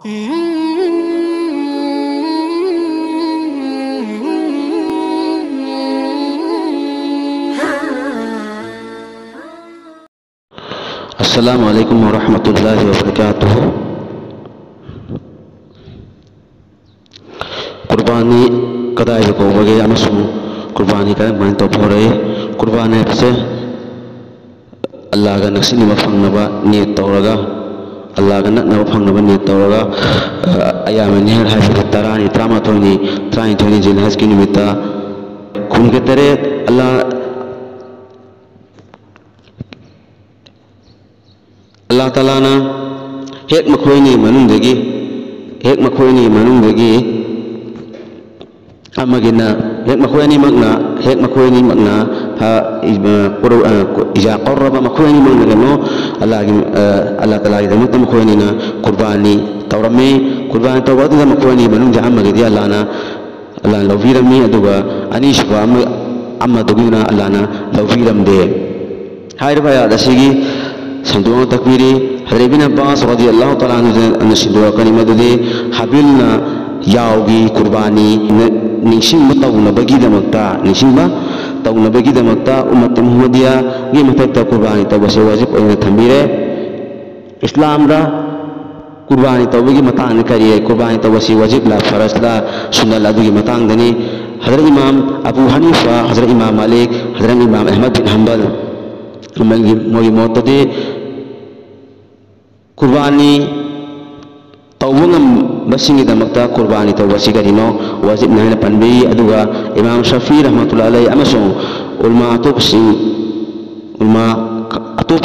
अस्सलामुअलैकुम वरहमतुल्लाहि वबरकातुहू। कुर्बानी कदाई कौबगे कुर्बानी करें तौरे कुर्बानी से अल्लाह नक्सिब फंगनब नेट तौरगा अल्लाह नक्नब फंगनब नेट तौरगा अयाम निहर है तरानी तरामाथोनी तरानीथोनी जिलहज की निमित्ता कुन के तरे अल्लाह ताला ना हेक मखोइनी मनुंदगी हेक मखोइनी मनुंदगी अमगिना हेक मखोइनी मगना फा इजा क़र्रबा मखोइनी मगना गनो अल्लाह ताला की दमुत मखोइनी ना कुर्बानी तौरमे कुर्बानी तौबद मखोइनी मनुंग अमगिदी अल्लाह लौबीरमी अदुगा अनीशुबा अमदुगिना अल्लाह ना लौबीरमदे हाइरबा यादसिगी संदुआ तकबीरी हज़रत इब्न अब्बास रज़ियल्लाहु तआला अन्हु सिंदुआ कनिमदुदे हाबिलना याओगी कुर्बानी निशिंबा तौनबगीदमक्ता निशिंबा तौनबगीदमक्ता उम्मत मुहम्मदिया गी मथक्ता कुर्बानी तौबसे वाजिब ओइना थंबिरे इस्लाम दा कुर्बानी तौबगी मतांग करिए कुर्बानी तौबसी वाजिब ला फरज ला सुन्नत अदुगी मतांग दनी हज़रत इमाम अबू हनीफा हज़रत इमाम मालिक हज़रत इमाम अहमद बिन हंबल मोगी मोतदे कुर्बानी तौबंगम बसिंगीदमक्ता कुर्बानी तौबसी करिनो वाजिब नहना पनबी अदुगा इमाम शफी रहमतुल्लाह अलैहि अमसों उलमा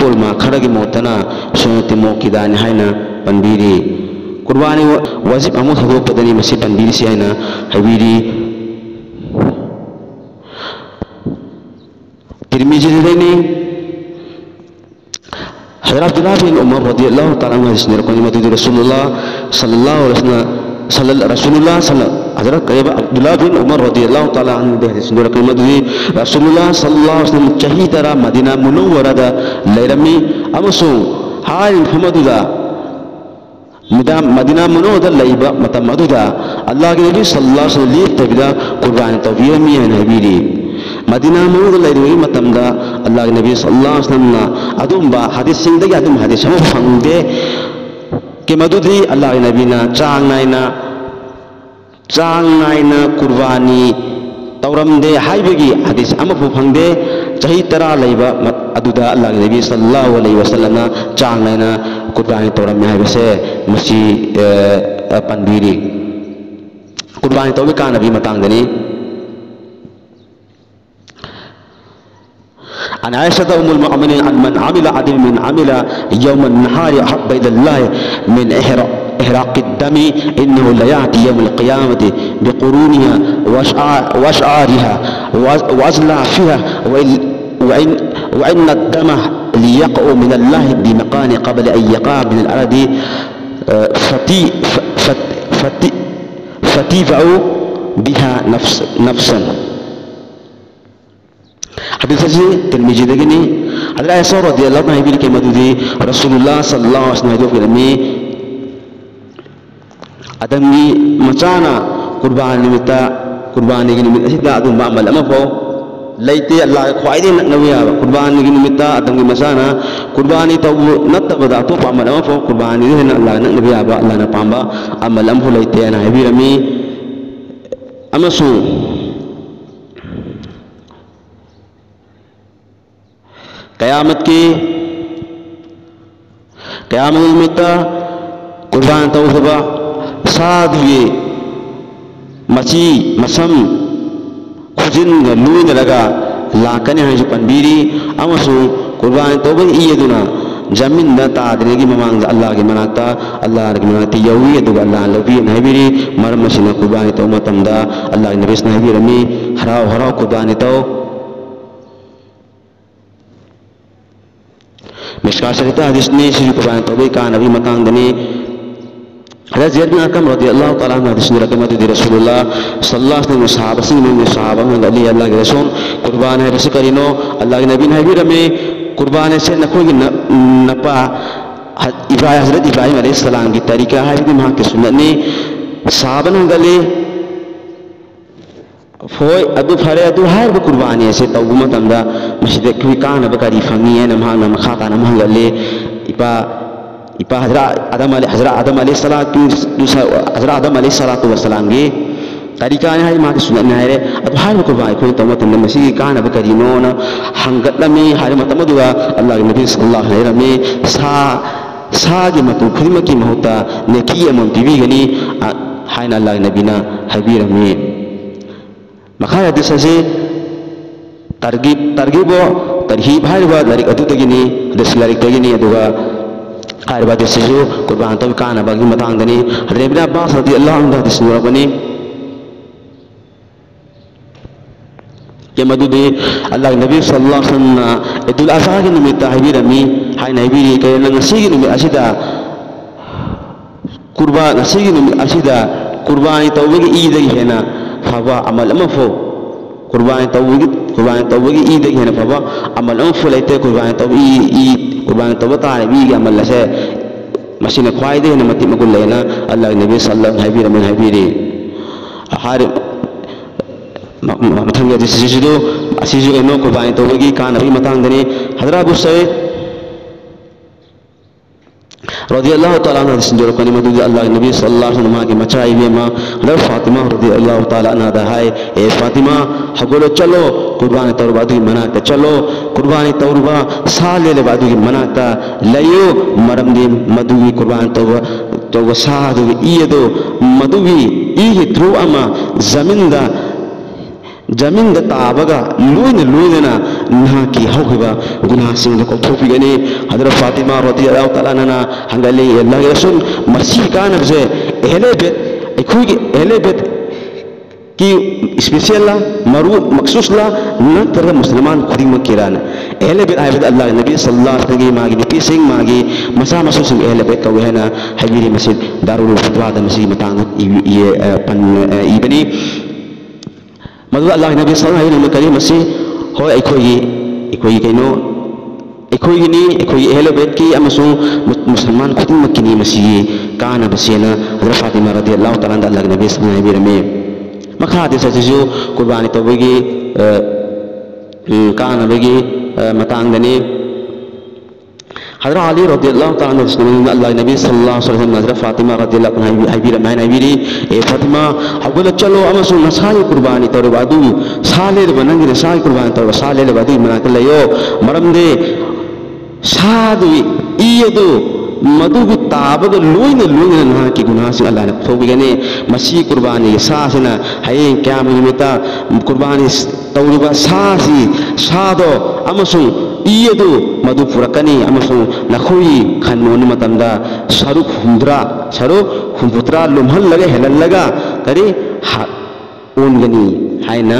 उलमा खरगी मोतना सुन्नत मोकिदानी हाइना पनबीरी कुर्बानी वाजिब अमु थदोपदनी मसी पनबीरी से हाइना हबीरी तिरमिज़ी हज़रत अब्दुल्लाह बिन उमर रज़ियल्लाहु तआला अन्हु हदीस निरकोनी मदुदी रसूलुल्लाह सल्लल्लाहु अलैहि वसल्लम हज़रत अब्दुल्लाह बिन उमर रज़ियल्लाहु तआला अन्हु हदीस निरकोनी मदुदी रसूलुल्लाह सल्लल्लाहु अलैहि वसल्लम चही तरा मदीना मुनव्वरदा लैरमी अमसु हाय मुहम्मदुदा मदीना मुनव्वरदा लैबा मतम मदुदा अल्लाह के नबी सल्लल्लाहु अलैहि वसल्लम लेफ्तबिदा कुर्बानी तौबीरमी है हबीरी मदीना मुनव्वरदा लैरुई मतमदा अल्लाह के नबी सल्लल्लाहु अलैहि वसल्लम अदुम्बा हदीस सिंदगी अदुम हदीस हम फंगदे के मदुदी अल्लाह के नबी ना चांग नाइना कुर्बानी तौरमदे हाइबगी हदीस हम फंगदे चही तरा लैबा अदुदा अल्लाह के नबी सल्लल्लाहु अलैहि वसल्लम ना चांग नाइना कुर्बानी तौरम हाइबसे मसी पनबीरी कुर्बानी तौबे का नबी मतंगदनी अन आयशा उम्मुल मुमिनीन मन अमिला अदिल मिन अमिला यौम अन्नहार अहब्ब इलल्लाह मिन इहराक़ अद्दम इन्नहु लयाति यौम अलक़ियामति बिक़ुरूनिहा वशआरिहा वअज़लाफ़िहा व इन अद्दम लियक़अ मिन अल्लाह बिमकान क़ब्ल अन यक़अ मिन अल-अर्द फतिफ़अ बिहा नफ्सन हदीस से तिरमिज़ी दगनी हज़रत आयशा रज़ियल्लाहु अन्हा बिल के मदुदी रसूलुल्लाह सल्लल्लाहु अलैहि वसल्लम के में अदमी मचाना कुर्बानी की निमित्त असिदा अदुम अमल अमफो लैते अल्लाह ख्वाइदे नकनबिया कुर्बानी की निमित्त अदमी मचाना कुर्बानी तब नत्तबदा तो अमल अमफो कुर्बानी है अल्लाह नकनबिया अल्लाह न पांबा अमल अमफो लैते ना हबीरमी अमसु क़यामत निमित्त कुर्बान तौबा साधुए मची मसम खुजिन लुइन लगा लाकने है पनबीरी अमसु कुर्बान तौबा इयदुना जमीन द तादरेगी ममांग अल्लाह के मनाता अल्लाह के मनाती यौवी अदुगा अल्लाह लबी नहबीरी मरम मसिना कुर्बान तौबा तमदा अल्लाह के नबी नहबीरमी हराव कुर्बान तौ मिशकात शरीफ हदीस ने श्री कुर्बानी तौबे का नबी मतांग दने हज़रत ज़ैद बिन अरक़म रज़ियल्लाहु तआला अन्हु हदीस ने रकम दी रसूलुल्लाह सल्लल्लाहु अलैहि वसल्लम सहाबा सिंह में सहाबा में अली अल्लाह के रसूल कुर्बान है रसी करिनो अल्लाह के नबी है भी रमे कुर्बान से नखो की नपा हजरत इब्राहिम अलैहिस्सलाम की तरीका है कि वहाँ की सुन्नत ने साबन गले फोय अदु फरे अदु हाय ब कुर्बानी से तब मतमदा मस्जिद की कान बकरी फंगी है नमहा नम खाता नम गले इपा इपा हजरत आदम अलैहिस्सलातु वस्सलाम की तरीका है वहाँ की सुन्नत है अदु हाय ब कुर्बानी कोई तब मतमदा मस्जिद कान बकरी नो न हंगत लमी हाय मतमदुआ अल्लाह के नबी सल्लल्लाहु अलैहि वसल्लम में सागी मतु खुदिमा की महत्ता नेकी अमन पिबीगनी हायना अल्लाह के नबीना हाबिरमी मखा हदीस से तरगीबो तरहीब हारिबा लारिक अदुदगिनी हदीस लारिक तगिनी अदुगा हारिबा हदीसजु कुर्बान तब कानबागी मतंगदनी हजरत इब्न अब्बास रदियल्लाहु अन्हु हदीस नुरबनी के मदुदे अल्लाह के नबी सल्लल्लाहु अलैहि वसल्लम ईदुल अज़हा के निमित्त हाबिरमी हायना हाबिरी के नंगसिगी निमित्त असिदा कुर्बानी तौबगी ईदगी हेना फबा अमल अमफो कुर्बानी तौबगी ईदगी हेना फबा अमल अमफो लेते कुर्बानी तौब तारबी के अमल से मसीना ख्वाइदे हेना मति मगुल लेना अल्लाह के नबी सल्लल्लाहु अलैहि वसल्लम हाबिरी हार मथंग जिसजु असिजु एनो कुर्बानी तौबगी कानबी मतंगदनी हजरत अबू सईद रदियल्लाहु ताला अन्हा सिंजोर कनी मदुदी अल्लाह के नबी सल्लल्लाहु अलैहि वसल्लम की मचाई बेमा हजरत फातिमा रदियल्लाहु ताला अन्हा दहाय ए फातिमा हगोलो चलो कुर्बानी तौरबा दुगी मनाता चलो कुर्बानी तौरबा साले ले बादुगी मनाता लयो मरमदी मदुगी कुर्बानी तौबा सादुगी ईदो मदुगी ई द्रो अमा जमीन ताबगा लोइना ना की हौखिबा गुनाहसिंग कौथोपीगनी हजरत फातिमा रदियल्लाहु ताला अन्हा हंगले अल्लाह के रसूल मसी कानबसे एलेबेट की स्पेशल मरु मखसूस ला नतर मुसलमान खुदिम किरान एलेबेट आइबद अल्लाह के नबी सल्लल्लाहु अलैहि वसल्लम मागी नबी सिंह मागी मसा मसु सिंह एलेबेट कवेना हबीरी मस्जिद दारुल फतवा द मस्जिद मतंग ये पन इबनी मधु अल्लाह नबी सल्लल्लाहु अलैहि वसल्लम करी मसी हो अखोई कइनो अखोईनी अखोई एहलबेत की अमसुं मुसलमान खुदिमक्किनी मसी काना बसेना हजरत फातिमा रदियल्लाहु ताला अन्हा अल्लाह नबी सल्लल्लाहु अलैहि वसल्लम मखा दिसजु कुर्बानी तौबगी काना बगी मतंगदनी हजरत अली रदियल्लाहु ताला अन्हु अल्लाह नबी सल्लल्लाहु अलैहि वसल्लम हजरत फातिमा रदियल्लाहु अन्हा हाबिरी ए फातिमा हगुल चलो अमसु नसाई कुर्बानी तौरबा दु साले बनंगी नसाई कुर्बानी तौरबा साले बादु मनाक लयो मरमदे सादु ईदु मधुगी ताबग लोइना ना की गुनाहसिंग अल्लाह ने थोबिगने मसी कुर्बानी सासिना हये क्याम निमित्ता कुर्बानी तौरबा सासी सादो अमसु ईदु मधु पुरकनी अमसु नखोई खनोन मतमदा सरुक हुंद्रा लुमहल्लगा हेलल्लगा करी ओनगनी हायना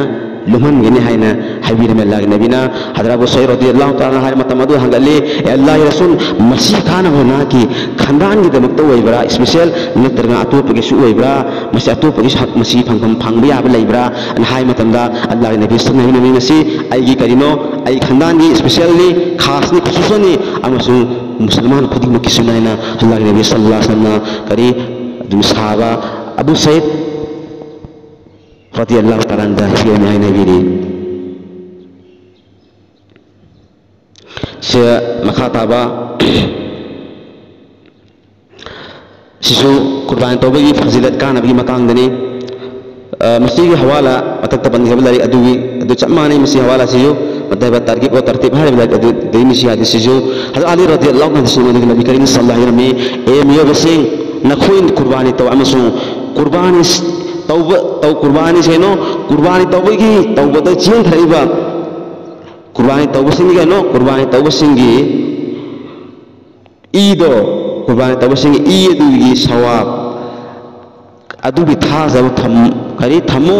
लुमहनगनी हायना हाबिरमे अल्लाह के नबीना हजरत अबू सईद रदियल्लाहु ताला अन्हु मतमदु हंगले अल्लाह के रसूल मसी खाना होना की खंदान की दमक तो ओइबरा स्पेशल नत्रगा अतोप के सु ओइबरा मसी अतोप के हक मसी फंगम फंगबा याब लैबरा अन हाय मतमदा अल्लाह के नबी सल्लल्लाहु अलैहि वसल्लम मसी आईगी करिनो आई खंदान की स्पेशली खासनी खुसूसनी अमसु मुसलमान खुदिमक की सुनाइना अल्लाह के नबी सल्लल्लाहु अलैहि वसल्लम करी दुम सहाबा अबू सईद रदियल्लाहु ताला अन्हु में नबीरी से मखाताबा शिशु कुर्बानी तौबगी फजीलत कानबगी मतंगदनी मसी हवाला मतक तबंदी लारी अदुगी अदु चमाने मसी हवाला सिजु मतलब तरकीब और तरतीब हारे लारी अदु देमिसी हदीस सिजु हजरत अली रदियल्लाहु अन्हु नबी करीम सल्लल्लाहु अलैहि वसल्लम ए मियो बसिंग नखोइन कुर्बानी तौ अमसु कुर्बानी तौ कुर्बानी से नो कुर्बानी तौबगी तौबद चें थरइबा कुर्बानी तौबसिंगी नो कुर्बानी तौबसिंगी ईदो कुर्बानी तौबसिंगी ईदुगी सवाब अदुगी थाजब थम करी थमो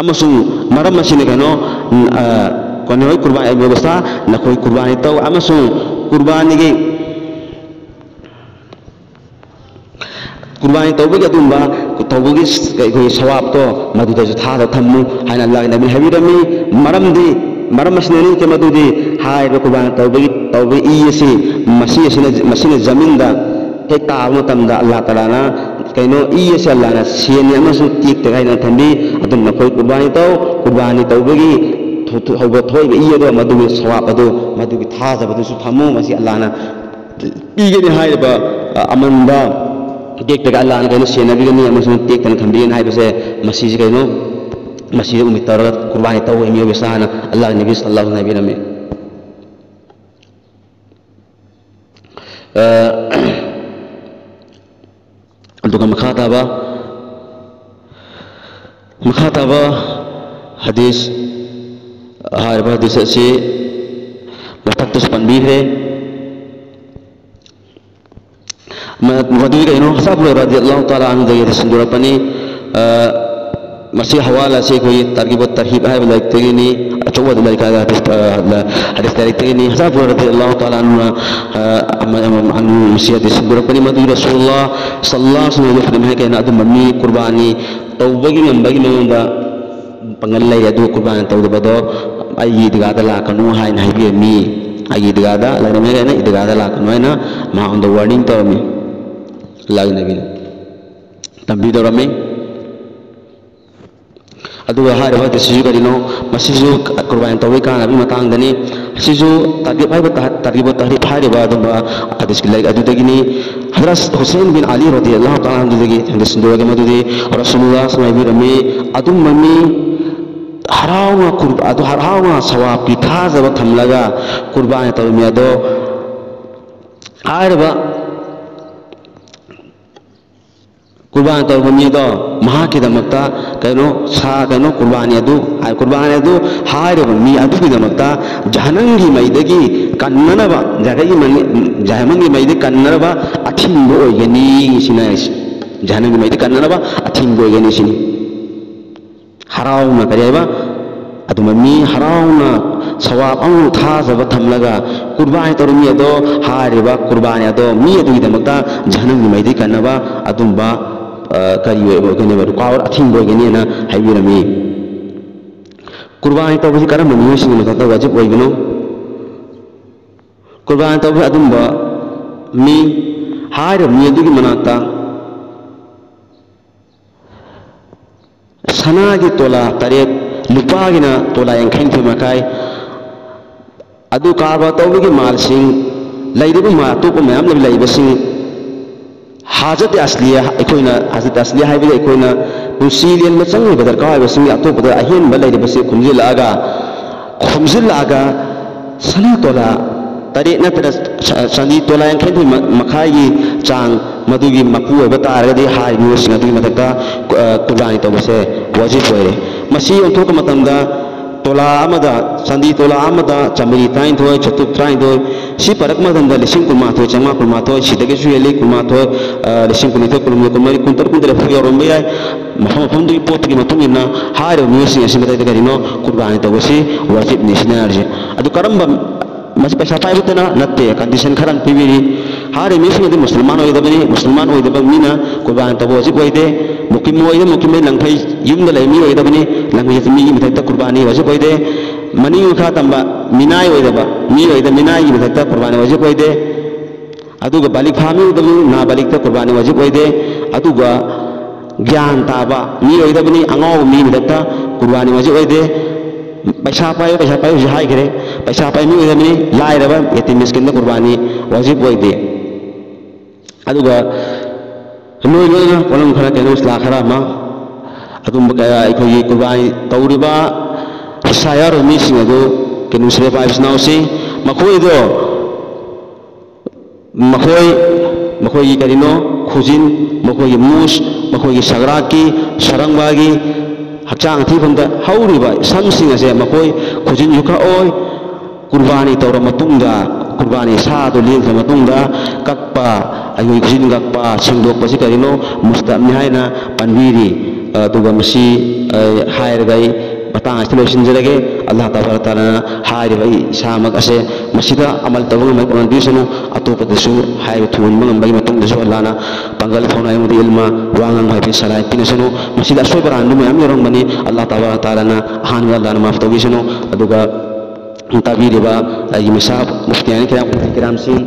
अमसु मरम मसिने कनो कोनोय कुर्बानी व्यवस्था नखोई कुर्बानी तौ अमसु कुर्बानी की कुर्बानी तौबगी अदुंबा तौबगी कोई सवाब तो मदुदजु थादा थम्मु हायना अल्लाह नबी हबीरमी मरमदी मरम मसनेनी के मदुदी हाय कुर्बान तौबगी ई से मसीना जमीन दा एक ताब मतमदा अल्लाह ताला ना कइनो ई से अल्लाह ना सेन अमसुं तीक ते गाइना थंबी अदुम नखोय कुर्बानी तौबगी हौब थोइबे ई अदो मदुगी सवाब अदो मदुगी थाजबदुसु फमु मसी अल्लाह ना पीगने हायबा अमनबा टेक तक अल्लाह ना कइनो सेनबीगनी अमसुं टेक तन थंबीन हायबसे मसी से कइनो मसी उम्मीद तौर कुर्बानी तौबे मियो बेसाना अल्लाह नबी सल्लल्लाहु अलैहि वसल्लम अदुगा मखा ताबा हदीस हारबा हदीस से मथक्तस पनबीरे मदुगी कइनो हसाब रदियल्लाहु ताला अन्हु दगे संदुरपनी मसी हवाला से कोई तरगीब तरहीब है लाइक तेगिनी अचौद लाइक हदीस तारीख तेगिनी हसाब रदियल्लाहु ताला अन्हु मसी हदीस संदुरपनी मदुगी रसूलुल्लाह सल्लल्लाहु अलैहि वसल्लम है कहना अदुम मम्मी कुर्बानी तौबगी नंबगी नंदा पंगल लै अदु कुर्बानी तौदबदो आई दिगादा लाकनु हाइन हाइबे मी आई दिगादा लगने कहना दिगादा लाकनु है ना मा ऑन द वार्निंग तौरमी लाग नबी तंबी तौरमी अदुगा हारबा दिसु करिनो मसिजु कुर्बानी तौबे कानबी मतंगदनी सिजु तरगीब तहरीफ हारबा अदुबा हदीस की लाइक अदुदगिनी हजरत हुसैन बिन अली रदियल्लाहु ताला अन्हुदगी हदीस दुरगे मदुदी रसूलुल्लाह सल्लल्लाहु अलैहि वसल्लम अदुम मम्मी हरावना सवाब की थाजब थमलगा कुर्बानी तौबे अदो हारबा कुर्बानी तौबे मिदो महाकिदमक्ता कइनो सा कइनो कुर्बानी अदु हारबा मी अदुगिदमक्ता जहनंगी मैदगी कन्ननबा जहमंगी मैदगी कन्ननबा अथिंबो ओइगनी सिना जहनंगी मैदगी कन्ननबा अथिंबो ओइगनी सिनी हरावना करेबा अदुम मी हरावना सवाब अंग थाजब थमलगा कुर्बानी तौरमी अदो हारबा कुर्बानी अदो मी अदुगिदमक्ता जहनंगी मैदगी कन्नबा अदुंबा करीबने रुकावट अथिंबोगनी ना हाइबिरमी कुर्बानी तौबसी करम मियोसिंग मथता वाजिब ओइगनो कुर्बानी तौब अदुंबा मी हार मी अदुगी मनाता सनागी तोला तरेत लुपागिना तोला यांखैन थे मकाय अदु कारबा तौबगी मालसिंग लैदबु मा तोप मयाम लब लैबसिंग हाजत असलिया अखोइना हाजत असलिया हाइबे अखोइना पुसीलियन में चंग बदर का हाइबसिंग अतोपद अहेन बलैदबसे खुमजिलागा सना तोला तरे नतर सनी तोला यांखैन थे मखाई चांग मदुगी मपु होबा तारगदि हाइबिसिंग अदुगी मथक्ता कुर्बानी तौबसे वाजिब होरे मसी ओंथोक मतमदा तोला आमदा संदी तोला आमदा चमरी ताइन थोय चतुक ताइन थोय सी परक मदंदा लिसिंग कुमाथो चंगा कुमाथो सिदगे सुयले कुमाथो लिसिंग कुनिथो कुलुम कुमरी कुंतर कुंतर फुगे रोमबे याय मफम दी पोतगी मतुंगिना हारो म्यूसिंग असिमदा दगरिनो कुर्बानी तौबसी वाजिब निसिना अर्जे अदु करंबा मस पैसा पाइबतना नत्ते कंडीशन खरन पिबिरी हारे मिसिंग दि मुसलमान होइदबनी मुसलमान होइदब मीना कुर्बानी तौब वाजिब होइदे मुकिम होइदे मुकिम लंखै युमदा लै मी होइदबनी लंखै मी मिथक्ता कुर्बानी वाजिब होइदे मनी खा तंबा मिनाय होइदबा मी होइदे मिनाय मिथक्ता कुर्बानी वाजिब होइदे अदुगा बालिक फामी होइदबनी ना बालिकता कुर्बानी वाजिब होइदे अदुगा ज्ञान ताबा मी होइदबनी अंगाव मी मिथक्ता कुर्बानी वाजिब होइदे पैसा पायो हाई करे पैसा पाई मी होइदबनी लाइरबा यतीम मिस्किन कुर्बानी वाजिब होइदे अदुगा लोय लोयना कोलम खरा केनो स्ला खरा मा अदुम कया अखोई कुर्बानी तौरिबा सायार मिसिंग अदु केनु से पाइस नाउसी मखोइदो मखोई करिनो खुजिन मखोई मूस मखोई सगराकी सरंगबागी हचांग थीफमदा हौरिबा संसिंग असे मखोई खुजिन युका ओय कुर्बानी तौर मतुंगा कुर्बानी सादो लेंख मतुंगा कक्पा अयोई खुजिन कक्पा सिंगदोकपसि करिनो मुस्तमनि हाइना पनबीरी अदुगा मसी हायरगै मतंग असे लोइसिनजरगे अल्लाह ताला हायरिबा इसामक असे मसिदा अमल तौबग मै कोनबीसनु अतोपदसु हाय थुन मंगबगी मतुंगदसु अल्लाहना पंगल फोनाय मुदि इल्मा वांगंग हाइबि सलाय पिनसनु मसिदा सोयबरांदु मयाम योरंगबनी अल्लाह ताला ना हान अल्लाहना माफ तौबिसनु अदुगा ꯇꯥꯕꯤꯔꯤꯕ ꯑꯩꯒꯤ ꯃꯤꯁꯥꯞ ꯃꯨꯐꯇꯤꯌꯥꯅꯤ ꯀꯤꯔꯥꯝꯁꯤꯡ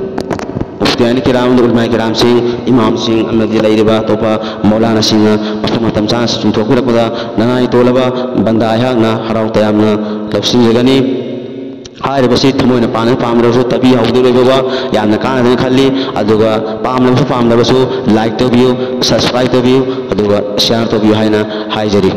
ꯃꯨꯐꯇꯤꯌꯥꯅꯤ ꯀꯤꯔꯥꯝ ꯎꯂꯃꯥ ꯀꯤꯔꯥꯝꯁꯤꯡ ꯏꯃꯥꯝꯁꯤꯡ ꯑꯃꯗꯤ ꯂꯩꯔꯤꯕ ꯑꯇꯣꯞꯄ ꯃꯧꯂꯥꯅꯥꯁꯤꯡꯅ ꯃꯐꯝ ꯃꯇꯝ ꯆꯥꯅ ꯆꯨꯝꯊꯣꯛꯄꯤꯔꯛꯄꯗ ꯅꯉꯥꯏ ꯇꯣꯜꯂꯕ ꯕꯟꯗꯥ ꯑꯩꯍꯥꯛꯅ ꯍꯔꯥꯎ ꯇꯌꯥꯝꯅ ꯂꯧꯁꯤꯟꯖꯒꯅꯤ ꯍꯥꯏꯔꯤꯕꯁꯤ ꯊꯃꯣꯏꯅ ꯄꯥꯝꯗ꯭ꯔꯕꯁꯨ ꯇꯥꯕꯤꯍꯧꯗꯣꯏꯕ ꯌꯥꯝꯅ ꯀꯥꯟꯅꯗꯅ ꯈꯜꯂꯤ ꯑꯗꯨꯒ ꯄꯥꯝꯗꯕꯁꯨ ꯂꯥꯏꯛ ꯇꯧꯕꯤꯌꯨ ꯁꯕꯁꯀ꯭ꯔꯥꯏꯕ ꯇꯧꯕꯤꯌꯨ ꯑꯗꯨꯒ ꯁꯤꯌꯥꯔ ꯇꯧꯕꯤꯌꯨ ꯍꯥꯏꯅ ꯍꯥꯏꯖꯔꯤ